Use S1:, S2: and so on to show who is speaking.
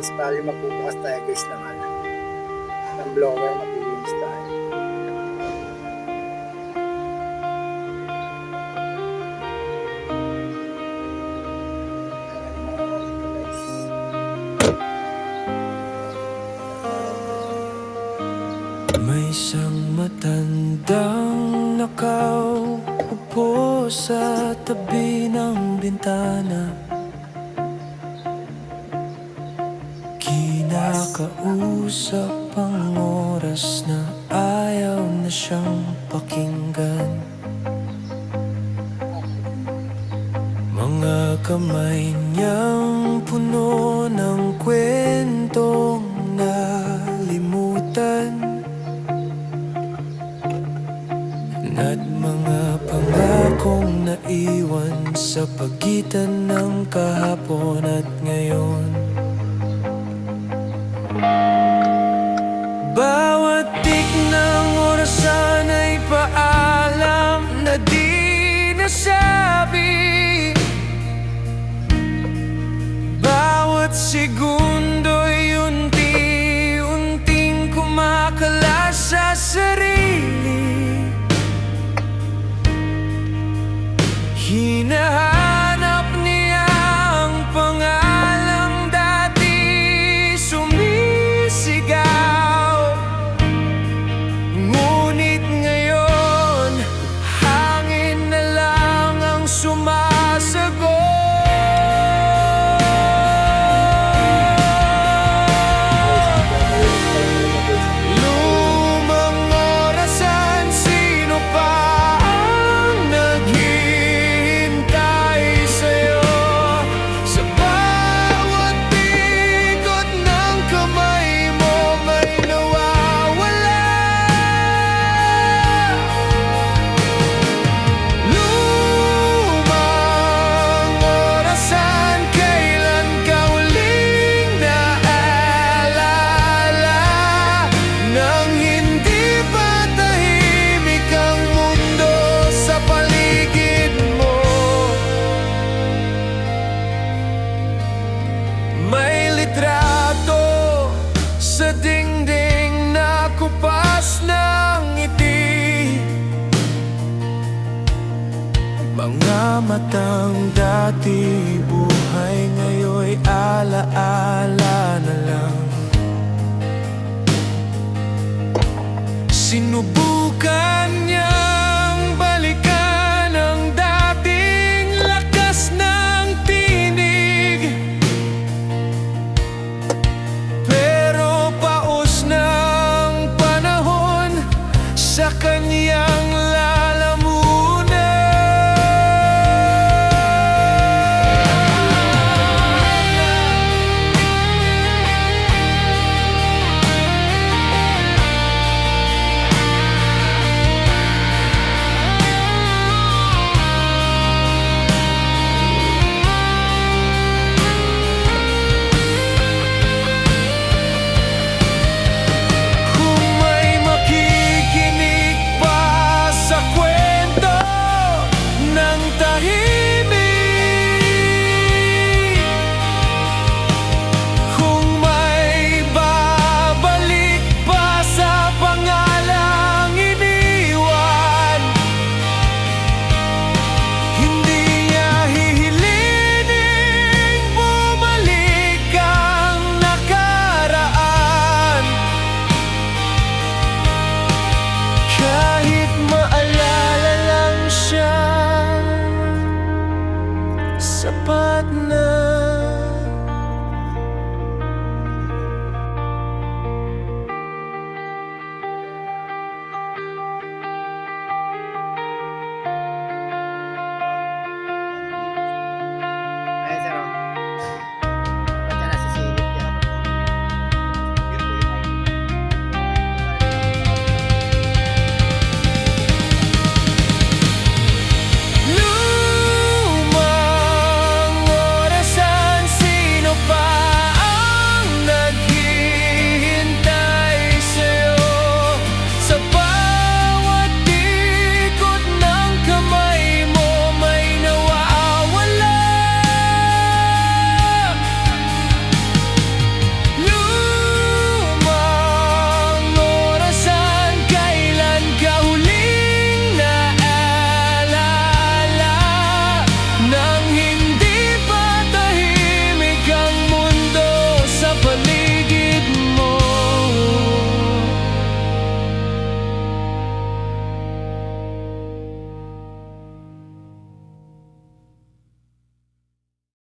S1: guys, bali magbubukas tayo guys ng ano, ng blower, maglilinis tayo.
S2: May isang matandang nakaupo sa tabi ng bintana, kinakausap ang oras na ayaw na siyang pakinggan. Mga kamay niyang puno ng kwentong nalimutan at mga pangakong naiwan sa pagitan ng kahapon at ngayon. Bawat tik ng orasan ay paalam na di nasabi. Bawat segundo'y unti-unting kumakalas sa sarili. Hinahanap niya ang pangalang dati sumisigaw. Ngunit ngayon, hangin na lang ang sumasagot. Lumang orasan, sino pa ang naghihintay sa'yo? Sa bawat ikot ng kamay mo may nawawala. Lumang orasan, kailan ka huling naalala nang hindi pa tahimik ang mundo sa paligid mo? May litrato sa dingding na kupas ng ngiti, mga matang dati buhay ngayon'y alaala na lang. Sinubukan niyang balikan ang dating lakas ng tinig, pero paus ng panahon sa kanyang lalamunan. Kung may makikinig pa sa kwento ng tahimik, kung may babalik pa sa pangalang iniwan, hindi niya hihilining bumalik ang nakaraan. Kahit maalala lang siya, sapat na.